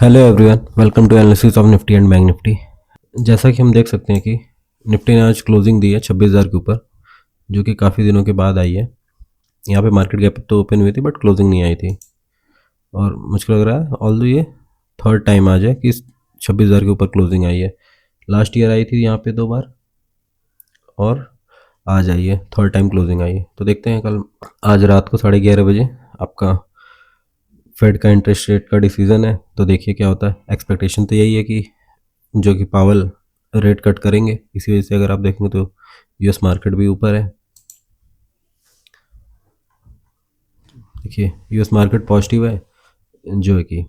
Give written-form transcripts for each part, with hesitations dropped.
Hello everyone, welcome to analysis of Nifty and Bank Nifty. जैसा कि हम देख सकते हैं कि निफ्टी ने आज क्लोजिंग दी है 26,000 के ऊपर, जो कि काफ़ी दिनों के बाद आई है। यहाँ पे मार्केट गैप तो ओपन हुई थी बट क्लोजिंग नहीं आई थी, और मुझको लग रहा है ऑल्दो ये थर्ड टाइम आज है कि 26,000 के ऊपर क्लोजिंग आई है। लास्ट ईयर आई थी यहाँ पे 2 बार, और आज आई है, थर्ड टाइम क्लोजिंग आई है। तो देखते हैं कल, आज रात को 11:30 बजे आपका फेड का इंटरेस्ट रेट का डिसीजन है, तो देखिए क्या होता है। एक्सपेक्टेशन तो यही है कि जो कि पावल रेट कट करेंगे। इसी वजह से अगर आप देखेंगे तो यूएस मार्केट भी ऊपर है। देखिए यूएस मार्केट पॉजिटिव है जो है कि,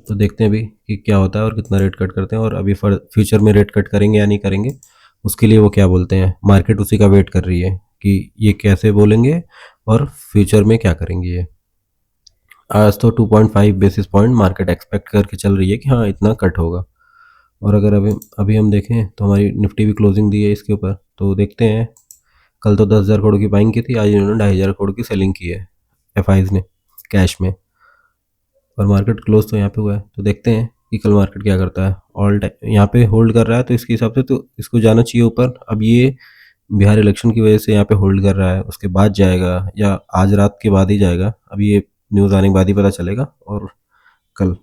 तो देखते हैं अभी कि क्या होता है और कितना रेट कट करते हैं, और अभी फ्यूचर में रेट कट करेंगे या नहीं करेंगे, उसके लिए वो क्या बोलते हैं, मार्केट उसी का वेट कर रही है कि ये कैसे बोलेंगे और फ्यूचर में क्या करेंगे ये। आज तो 2.5 बेसिस पॉइंट मार्केट एक्सपेक्ट करके चल रही है कि हाँ इतना कट होगा। और अगर अभी अभी हम देखें तो हमारी निफ्टी भी क्लोजिंग दी है इसके ऊपर, तो देखते हैं। कल तो 10,000 करोड़ की बाइंग की थी, आज इन्होंने 2,500 करोड़ की सेलिंग की है एफ ने कैश में, और मार्केट क्लोज तो यहाँ पे हुआ है। तो देखते हैं कि कल मार्केट क्या करता है। ऑल टाइम यहाँ पे होल्ड कर रहा है, तो इसके हिसाब से तो इसको जाना चाहिए ऊपर। अब ये बिहार इलेक्शन की वजह से यहाँ पे होल्ड कर रहा है, उसके बाद जाएगा या आज रात के बाद ही जाएगा, अब ये न्यूज़ आने के बाद ही पता चलेगा। और कल,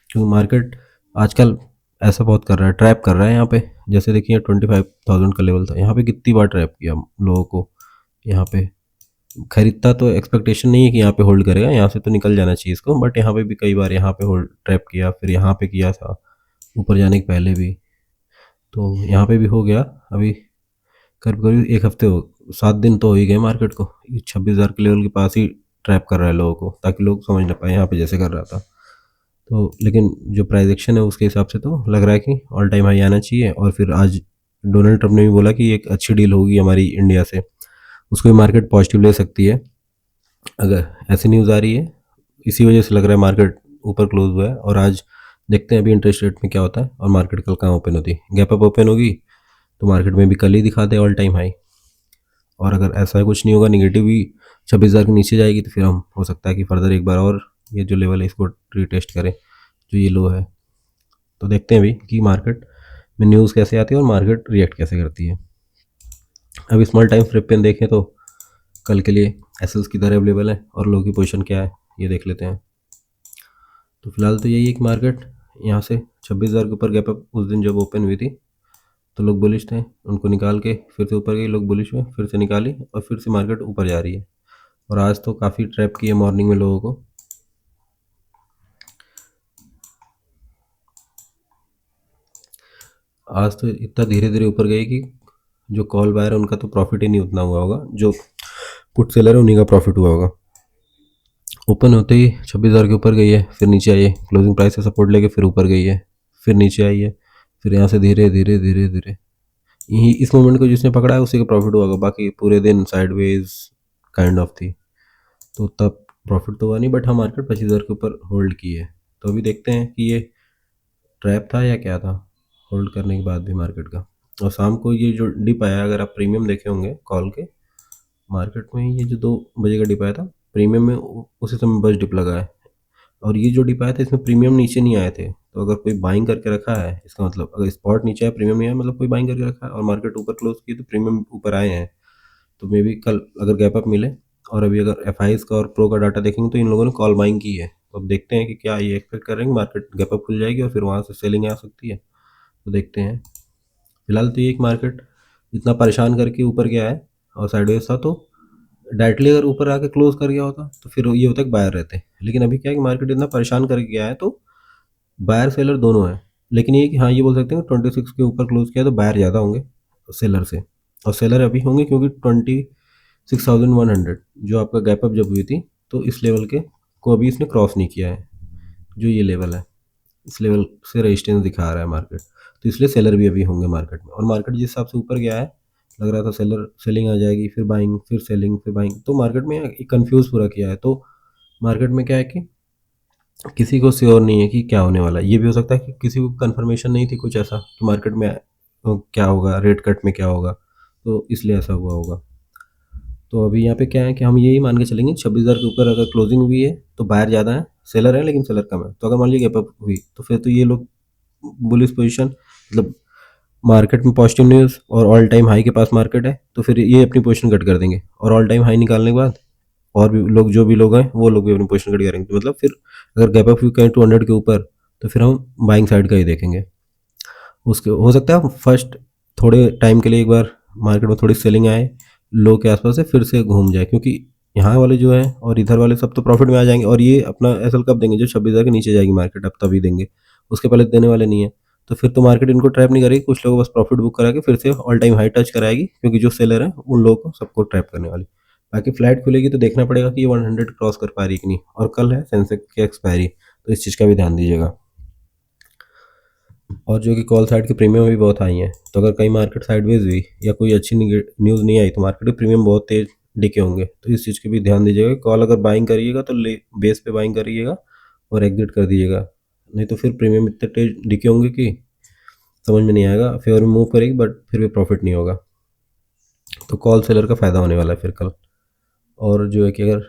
क्योंकि मार्केट आजकल ऐसा बहुत कर रहा है, ट्रैप कर रहा है यहाँ पे। जैसे देखिए 25,000 का लेवल था, यहाँ पे कितनी बार ट्रैप किया लोगों को। यहाँ पे खरीदता तो एक्सपेक्टेशन नहीं है कि यहाँ पे होल्ड करेगा, यहाँ से तो निकल जाना चाहिए इसको, बट यहाँ पे भी कई बार यहाँ पे होल्ड ट्रैप किया, फिर यहाँ पे किया था ऊपर जाने के पहले भी। तो यहाँ पे भी हो गया। अभी करीब करीब एक हफ्ते हो, 7 दिन तो हो ही गए मार्केट को, 26,000 के लेवल के पास ही ट्रैप कर रहा है लोगों को, ताकि लोग समझ ना पाए यहाँ पे जैसे कर रहा था। तो लेकिन जो प्राइस एक्शन है उसके हिसाब से तो लग रहा है कि ऑल टाइम हाई आना चाहिए। और फिर आज डोनाल्ड ट्रंप ने भी बोला कि एक अच्छी डील होगी हमारी इंडिया से, उसको भी मार्केट पॉजिटिव ले सकती है अगर ऐसी न्यूज़ आ रही है। इसी वजह से लग रहा है मार्केट ऊपर क्लोज हुआ है। और आज देखते हैं अभी इंटरेस्ट रेट में क्या होता है, और मार्केट कल कहाँ ओपन होती है। गैप अप ओपन होगी तो मार्केट में भी कल ही दिखा दे ऑल टाइम हाई, और अगर ऐसा कुछ नहीं होगा, निगेटिव भी 26,000 के नीचे जाएगी, तो फिर हम हो सकता है कि फर्दर एक बार और ये जो लेवल है इसको रीटेस्ट करें, जो ये लो है। तो देखते हैं अभी कि मार्केट में न्यूज़ कैसे आती है और मार्केट रिएक्ट कैसे करती है। अभी स्मॉल टाइम फ्लिप पेन देखें तो कल के लिए एसएल्स किधर अवेलेबल है और लो की पोजीशन क्या है ये देख लेते हैं। तो फिलहाल तो यही है कि मार्केट यहाँ से 26,000 के ऊपर गैप अप उस दिन जब ओपन हुई थी तो लोग बुलिश थे, उनको निकाल के फिर से ऊपर गई, लोग बुलिश हुए, फिर से निकाली, और फिर से मार्केट ऊपर जा रही है। और आज तो काफ़ी ट्रैप की है मॉर्निंग में लोगों को। आज तो इतना धीरे धीरे ऊपर गई कि जो कॉल बायर है उनका तो प्रॉफिट ही नहीं उतना हुआ होगा, जो पुट सेलर है उन्हीं का प्रॉफिट हुआ होगा। ओपन होते ही 26,000 के ऊपर गई है, फिर नीचे आई है, क्लोजिंग प्राइस से सपोर्ट लेके फिर ऊपर गई है, फिर नीचे आई है, फिर यहाँ से धीरे धीरे धीरे धीरे यही इस मोमेंट को जिसने पकड़ा है उसी का प्रॉफिट हुआ होगा। बाकी पूरे दिन साइडवेज काइंड ऑफ थी, तो तब प्रॉफिट तो हुआ नहीं, बट हाँ मार्केट 25,000 के ऊपर होल्ड की है। तो अभी देखते हैं कि ये ट्रैप था या क्या था होल्ड करने के बाद भी मार्केट का। और शाम को ये जो डिप आया, अगर आप प्रीमियम देखे होंगे कॉल के मार्केट में, ये जो 2 बजे का डिप आया था प्रीमियम में, उसी समय बस डिप लगा है। और ये जो डिप आया था इसमें प्रीमियम नीचे नहीं आए थे, तो अगर कोई बाइंग करके रखा है इसका मतलब, अगर स्पॉट नीचे आया प्रीमियम नहीं आया, मतलब कोई बाइंग करके रखा है, और मार्केट ऊपर क्लोज की तो प्रीमियम ऊपर आए हैं। तो मे बी कल अगर गैप अप मिले, और अभी अगर एफ का और प्रो का डाटा देखेंगे तो इन लोगों ने कॉल बाइंग की है। तो अब देखते हैं कि क्या ये एक्सपेक्ट कर रहे हैं मार्केट गैप अप खुल जाएगी और फिर वहाँ से सेलिंग आ सकती है। तो देखते हैं। फिलहाल तो ये एक मार्केट इतना परेशान करके ऊपर गया है और साइडवेज था, तो डायरेक्टली अगर ऊपर आके क्लोज कर गया होता तो फिर ये होता है कि बायर रहते। लेकिन अभी क्या है कि मार्केट इतना परेशान करके गया है, तो बायर सेलर दोनों हैं। लेकिन ये कि हाँ ये बोल सकते हैं 26 के ऊपर क्लोज किया तो बायर ज़्यादा होंगे सेलर से, और सेलर अभी होंगे क्योंकि 26,100 जो आपका गैप अप जब हुई थी, तो इस लेवल के को अभी इसने क्रॉस नहीं किया है। जो ये लेवल है, इस लेवल से रेजिस्टेंस दिखा रहा है मार्केट, तो इसलिए सेलर भी अभी होंगे मार्केट में। और मार्केट जिस हिसाब से ऊपर गया है, लग रहा था सेलर सेलिंग आ जाएगी, फिर बाइंग, फिर सेलिंग, फिर बाइंग, तो मार्केट में एक कन्फ्यूज़ पूरा किया है। तो मार्केट में क्या है कि किसी को श्योर नहीं है कि क्या होने वाला है। ये भी हो सकता है कि किसी को कन्फर्मेशन नहीं थी कुछ ऐसा कि मार्केट में क्या होगा, रेट कट में क्या होगा, तो इसलिए ऐसा हुआ होगा। तो अभी यहाँ पे क्या है कि हम यही मान के चलेंगे 26,000 के ऊपर अगर क्लोजिंग हुई है तो बायर ज़्यादा है, सेलर है लेकिन सेलर कम है। तो अगर मान लीजिए गैप अप हुई तो फिर तो ये लोग बुलिश पोजीशन, मतलब मार्केट में पॉजिटिव न्यूज़ और ऑल टाइम हाई के पास मार्केट है, तो फिर ये अपनी पोजीशन कट कर देंगे और ऑल टाइम हाई निकालने के बाद और भी लोग, जो भी लोग हैं वो लोग भी अपनी पोजीशन कट करेंगे। तो मतलब फिर अगर गैप अप हुई कहीं 200 के ऊपर तो फिर हम बाइंग साइड का ही देखेंगे। उसके हो सकता है फर्स्ट थोड़े टाइम के लिए एक बार मार्केट में थोड़ी सेलिंग आए लो के आसपास से, फिर से घूम जाए, क्योंकि यहाँ वाले जो है और इधर वाले सब तो प्रॉफिट में आ जाएंगे। और ये अपना एसएल कब देंगे, जब 26,000 के नीचे जाएगी मार्केट, अब तभी देंगे, उसके पहले तो देने वाले नहीं है। तो फिर तो मार्केट इनको ट्रैप नहीं करेगी, कुछ लोगों को बस प्रॉफिट बुक करा के फिर से ऑल टाइम हाई टच कराएगी, क्योंकि जो सेलर है उन लोगों को सबको ट्रैप करने वाली। बाकी फ्लैट खुलेगी तो देखना पड़ेगा कि ये 100 क्रॉस कर पा रही है कि नहीं। और कल है सेंसेक्स की एक्सपायरी, तो इस चीज़ का भी ध्यान दीजिएगा। और जो कि कॉल साइड के प्रीमियम भी बहुत हाई हैं, तो अगर कहीं मार्केट साइडवेज हुई या कोई अच्छी न्यूज़ नहीं आई तो मार्केट के प्रीमियम बहुत तेज डिके होंगे। तो इस चीज़ की भी ध्यान दीजिएगा। कॉल अगर बाइंग करिएगा तो ले बेस पे बाइंग करिएगा और एग्जिट कर दीजिएगा, नहीं तो फिर प्रीमियम इतने तेज डिके होंगे कि समझ में नहीं आएगा। फेवर में मूव करेगी बट फिर भी प्रॉफिट नहीं होगा। तो कॉल सेलर का फ़ायदा होने वाला है फिर कल। और जो है कि अगर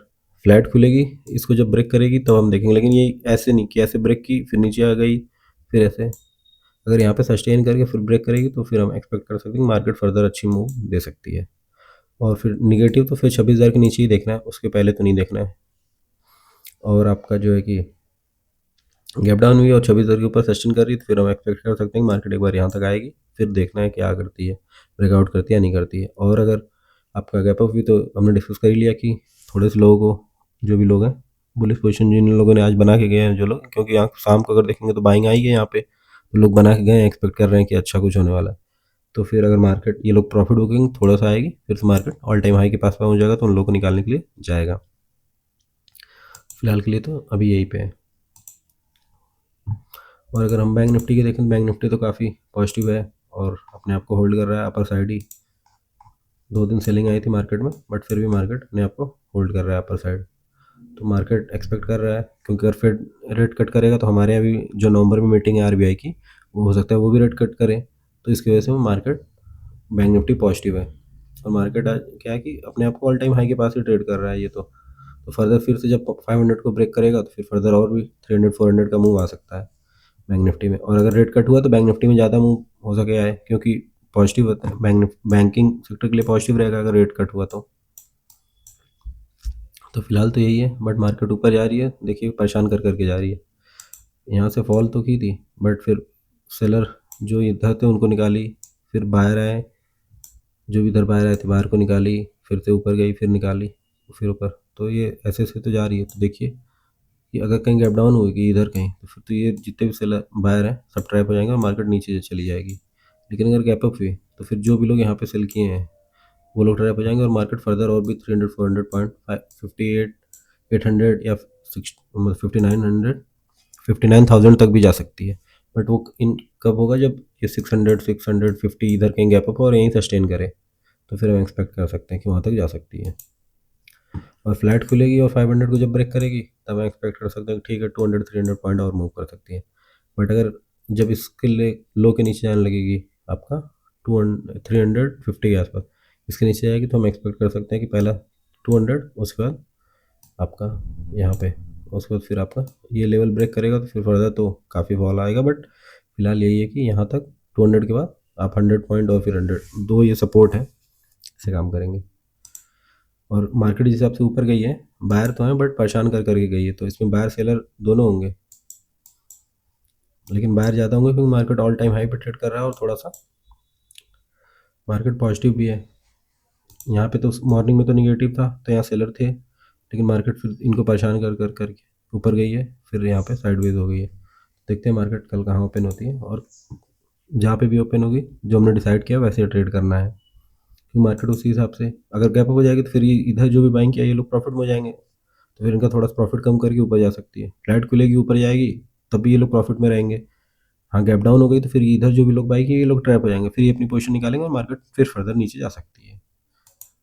फ्लैट खुलेगी, इसको जब ब्रेक करेगी तो हम देखेंगे, लेकिन ये ऐसे नहीं कि ऐसे ब्रेक की फिर नीचे आ गई फिर ऐसे। अगर यहाँ पे सस्टेन करके फिर ब्रेक करेगी तो फिर हम एक्सपेक्ट कर सकते हैं मार्केट फर्दर अच्छी मूव दे सकती है। और फिर निगेटिव तो फिर 26,000 के नीचे ही देखना है, उसके पहले तो नहीं देखना है। और आपका जो है कि गैप डाउन हुई और 26,000 के ऊपर सस्टेन कर रही है तो फिर हम एक्सपेक्ट कर सकते हैं मार्केट एक बार यहाँ तक आएगी, फिर देखना है क्या करती है, ब्रेकआउट करती है या नहीं करती है। और अगर आपका गैप अप हुई तो हमने डिस्कस कर ही लिया कि थोड़े से लोगों को, जो भी लोग हैं बुलिश पोजीशन जिन लोगों ने आज बना के गए हैं जो लोग, क्योंकि यहाँ शाम को अगर देखेंगे तो बाइंग आई है यहाँ पे, तो लोग बना के गए हैं, एक्सपेक्ट कर रहे हैं कि अच्छा कुछ होने वाला है। तो फिर अगर मार्केट ये लोग प्रॉफिट बुकिंग थोड़ा सा आएगी, फिर से मार्केट ऑल टाइम हाई के पास पहुंच जाएगा तो उन लोगों को निकालने के लिए जाएगा। फिलहाल के लिए तो अभी यही पे है। और अगर हम बैंक निफ्टी की देखें तो बैंक निफ्टी तो काफ़ी पॉजिटिव है और अपने आप को होल्ड कर रहा है अपर साइड ही। 2 दिन सेलिंग आई थी मार्केट में, बट फिर भी मार्केट अपने आप को होल्ड कर रहा है अपर साइड। तो मार्केट एक्सपेक्ट कर रहा है, क्योंकि अगर फेड रेट कट करेगा तो हमारे यहाँ भी जो नवंबर में मीटिंग है आरबीआई की, वो हो सकता है वो भी रेट कट करे। तो इसकी वजह से मार्केट बैंक निफ्टी पॉजिटिव है। और मार्केट आज क्या है कि अपने आप को ऑल टाइम हाई के पास ही ट्रेड कर रहा है ये तो फर्दर फिर से जब 500 को ब्रेक करेगा तो फिर फर्दर और भी 300 400 का मूव आ सकता है बैंक निफ्टी में। और अगर रेट कट हुआ तो बैंक निफ्टी में ज़्यादा मूव हो सके आए, क्योंकि पॉजिटिव होता है बैंकिंग सेक्टर के लिए पॉजिटिव रहेगा अगर रेट कट हुआ तो फिलहाल तो यही है। बट मार्केट ऊपर जा रही है, देखिए परेशान कर करके जा रही है। यहाँ से फॉल तो की थी बट फिर सेलर जो इधर थे उनको निकाली, फिर बाहर आए, जो भी इधर बाहर आए थे बाहर को निकाली, फिर से ऊपर गई फिर निकाली फिर ऊपर। तो ये ऐसे ऐसे तो जा रही है। तो देखिए कि अगर कहीं गैप डाउन होगी इधर कहीं तो फिर तो ये जितने भी सेलर बायर हैं सब ट्रैप हो जाएंगे और मार्केट नीचे चली जाएगी। लेकिन अगर गैप अप हुई तो फिर जो भी लोग यहाँ पे सेल किए हैं वो लोग ट्रैप हो जाएंगे और मार्केट फर्दर और भी 300 400 पॉइंट 58 800 या 6 मतलब 59,000 तक भी जा सकती है। बट वो इन कब होगा जब ये 600 650 इधर कहीं गैप अप और यहीं सस्टेन करे, तो फिर हम एक्सपेक्ट कर सकते हैं कि वहाँ तक जा सकती है। और फ्लैट खुलेगी और 500 को जब ब्रेक करेगी तब हम एक्सपेक्ट कर सकते हैं ठीक है 200 300 पॉइंट और मूव कर सकती है। बट अगर जब इसके लिए लो के नीचे जाने लगेगी आपका 350 के आसपास, इसके नीचे जाएगी तो हम एक्सपेक्ट कर सकते हैं कि पहला 200, उसके बाद आपका यहाँ पे, उसके बाद फिर आपका ये लेवल ब्रेक करेगा तो फिर फर्दर तो काफ़ी फॉल आएगा। बट फिलहाल यही है कि यहाँ तक 200 के बाद आप 100 पॉइंट और फिर 100 दो ये सपोर्ट है, इसे काम करेंगे। और मार्केट जिस हिसाब से ऊपर गई है, बायर तो है बट परेशान कर करके गई है, तो इसमें बायर सेलर दोनों होंगे, लेकिन बायर ज़्यादा होंगे क्योंकि मार्केट ऑल टाइम हाई पे ट्रेड कर रहा है और थोड़ा सा मार्केट पॉजिटिव भी है। यहाँ पे तो मॉर्निंग में तो निगेटिव था तो यहाँ सेलर थे, लेकिन मार्केट फिर इनको परेशान कर कर करके ऊपर गई है, फिर यहाँ पे साइडवेज हो गई है। देखते हैं मार्केट कल कहाँ ओपन होती है, और जहाँ पे भी ओपन होगी जो हमने डिसाइड किया वैसे ट्रेड करना है। क्योंकि मार्केट उसी हिसाब से अगर गैप अप हो जाएगी तो फिर ये इधर जो भी बाइंग किया ये लोग प्रॉफिट में हो जाएंगे, तो फिर इनका थोड़ा सा प्रॉफिट कम करके ऊपर जा सकती है। फ्लैट खुलेगी ऊपर जाएगी तब भी ये लोग प्रॉफिट में रहेंगे। हाँ गैप डाउन हो गई तो फिर इधर जो भी लोग बाई किए ये लोग ट्रैप हो जाएंगे, फिर ये अपनी पोजीशन निकालेंगे और मार्केट फिर फर्दर नीचे जा सकती है।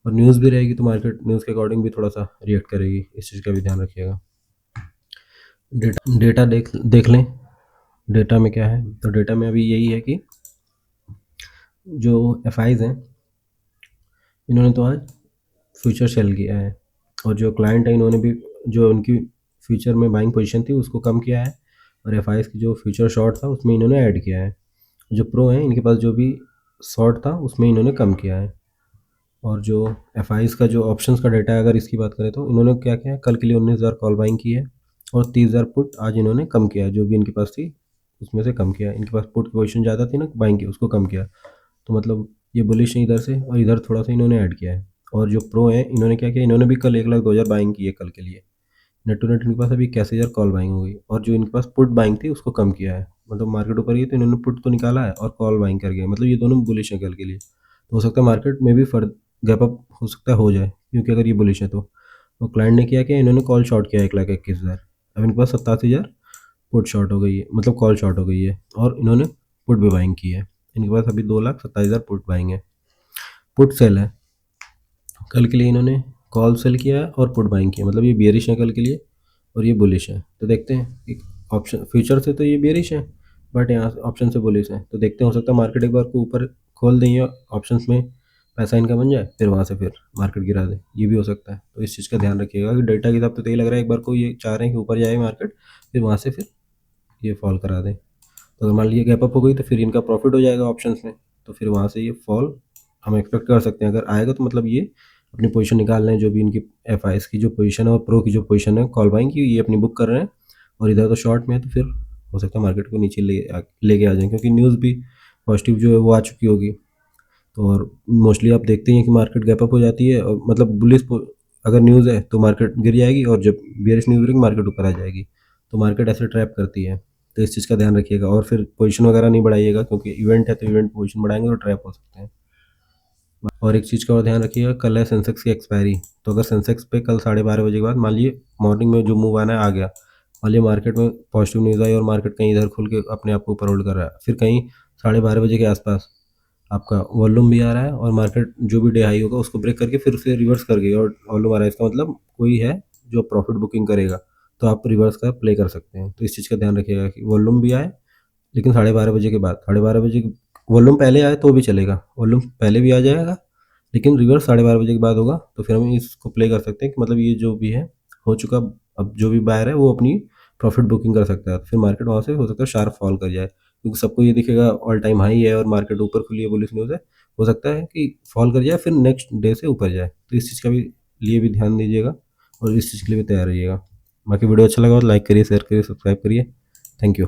और न्यूज़ भी रहेगी तो मार्केट न्यूज़ के अकॉर्डिंग भी थोड़ा सा रिएक्ट करेगी, इस चीज़ का भी ध्यान रखिएगा। डेटा देख देख लें। डेटा में क्या है, तो डेटा में अभी यही है कि जो एफ आईज हैं इन्होंने तो आज फ्यूचर सेल किया है, और जो क्लाइंट है इन्होंने भी जो उनकी फ्यूचर में बाइंग पोजीशन थी उसको कम किया है, और एफ की जो फ्यूचर शॉर्ट था उसमें इन्होंने ऐड किया है। जो प्रो हैं इनके पास जो भी शॉर्ट था उसमें इन्होंने कम किया है। और जो एफ का जो ऑप्शंस का डाटा है अगर इसकी बात करें तो इन्होंने क्या किया है, कल के लिए 19,000 कॉल बाइंग की है, और 30,000 पुट आज इन्होंने कम किया है, जो भी इनके पास थी उसमें से कम किया है। इनके पास पुट की पोजीशन ज़्यादा थी ना बाइंग की, उसको कम किया। तो मतलब ये बुलिश है इधर से, और इधर थोड़ा सा इन्होंने ऐड किया है। और जो प्रो है इन्होंने क्या किया, इन्होंने भी कल 1,02,000 बाइंग की है कल के लिए। नेट टू नेट इनके पास अभी 81,000 कॉल बाइंग हो गई, और जो इनके पास पुट बाइंग थी उसको कम किया है। मतलब मार्केट ऊपर गई तो इन्होंने पुट तो निकाला है और कॉल बाइंग कर गए, मतलब ये दोनों बुलिश है कल के लिए। तो हो सकता है मार्केट में भी फर्द गैप अप हो सकता है हो जाए, क्योंकि अगर ये बुलिश है तो क्लाइंट ने किया कि इन्होंने कॉल शॉर्ट किया 1,21,000। अब इनके पास 87,000 पुट शॉर्ट हो गई है, मतलब कॉल शॉर्ट हो गई है, और इन्होंने पुट भी बाइंग की है। इनके पास अभी 2,27,000 पुट बाइंग है, पुट सेल है। कल के लिए इन्होंने कॉल सेल किया है और पुट बाइंग किया, मतलब ये बेयरिश है कल के लिए और ये बुलिश है। तो देखते हैं एक ऑप्शन फ्यूचर से तो ये बेयरिश है, बट यहाँ ऑप्शन से बुलिश है। तो देखते हैं, हो सकता है मार्केट एक बार को ऊपर खोल दें या ऑप्शंस में पैसा इनका बन जाए, फिर वहाँ से फिर मार्केट गिरा दे, ये भी हो सकता है। तो इस चीज़ का ध्यान रखिएगा कि डेटा के हिसाब से तो यही लग रहा है एक बार को ये चाह रहे हैं कि ऊपर जाए मार्केट, फिर वहाँ से फिर ये फॉल करा दें। तो अगर मान लीजिए गैप अप हो गई तो फिर इनका प्रॉफिट हो जाएगा ऑप्शंस में, तो फिर वहाँ से ये फॉल हम एक्सपेक्ट कर सकते हैं। अगर आएगा तो मतलब ये अपनी पोजीशन निकाल रहे हैं, जो भी इनकी एफ की जो पोजीशन है और प्रो की जो पोजीशन है कॉल बाइंग की, ये अपनी बुक कर रहे हैं, और इधर तो शॉर्ट में है, तो फिर हो सकता है मार्केट को नीचे लेके आ जाए, क्योंकि न्यूज़ भी पॉजिटिव जो है वो आ चुकी होगी। तो और मोस्टली आप देखते हैं कि मार्केट गैप अप हो जाती है, और मतलब बुलिश अगर न्यूज़ है तो मार्केट गिर जाएगी, और जब बेयरिश न्यूज़ रहेगी मार्केट ऊपर आ जाएगी। तो मार्केट ऐसे ट्रैप करती है, तो इस चीज़ का ध्यान रखिएगा। और फिर पोजीशन वगैरह नहीं बढ़ाइएगा, क्योंकि इवेंट है तो इवेंट पोजीशन बढ़ाएंगे तो ट्रैप हो सकते हैं। और एक चीज़ का और ध्यान रखिएगा, कल है सेंसेक्स की एक्सपायरी। तो अगर सेंसेक्स पे कल 12:30 बजे के बाद मान लीजिए मॉर्निंग में जो मूव आना है आ गया, मान लीजिए मार्केट में पॉजिटिव न्यूज़ आई और मार्केट कहीं इधर खुल के अपने आप को ऊपर होल्ड कर रहा है, फिर कहीं 12:30 बजे के आसपास आपका वॉल्यूम भी आ रहा है, और मार्केट जो भी डे हाई होगा उसको ब्रेक करके फिर से रिवर्स कर गई और वॉल्यूम आ रहा है, इसका मतलब कोई है जो प्रॉफिट बुकिंग करेगा, तो आप रिवर्स का प्ले कर सकते हैं। तो इस चीज़ का ध्यान रखिएगा कि वॉल्यूम भी आए, लेकिन 12:30 बजे के बाद, 12:30 बजे वॉल्यूम पहले आए तो भी चलेगा, वॉल्यूम पहले भी आ जाएगा, लेकिन रिवर्स 12:30 बजे के बाद होगा, तो फिर हम इसको प्ले कर सकते हैं कि मतलब ये जो भी है हो चुका, अब जो भी बायर है वो अपनी प्रॉफिट बुकिंग कर सकता है। तो फिर मार्केट वहाँ से हो सकता है शार्प फॉल कर जाए, क्योंकि सबको ये दिखेगा ऑल टाइम हाई है और मार्केट ऊपर खुली है, बुलिश न्यूज़ है, हो सकता है कि फॉल कर जाए फिर नेक्स्ट डे से ऊपर जाए। तो इस चीज़ का भी लिए भी ध्यान दीजिएगा, और इस चीज़ के लिए भी तैयार रहिएगा। बाकी वीडियो अच्छा लगा तो लाइक करिए, शेयर करिए, सब्सक्राइब करिए। Thank you.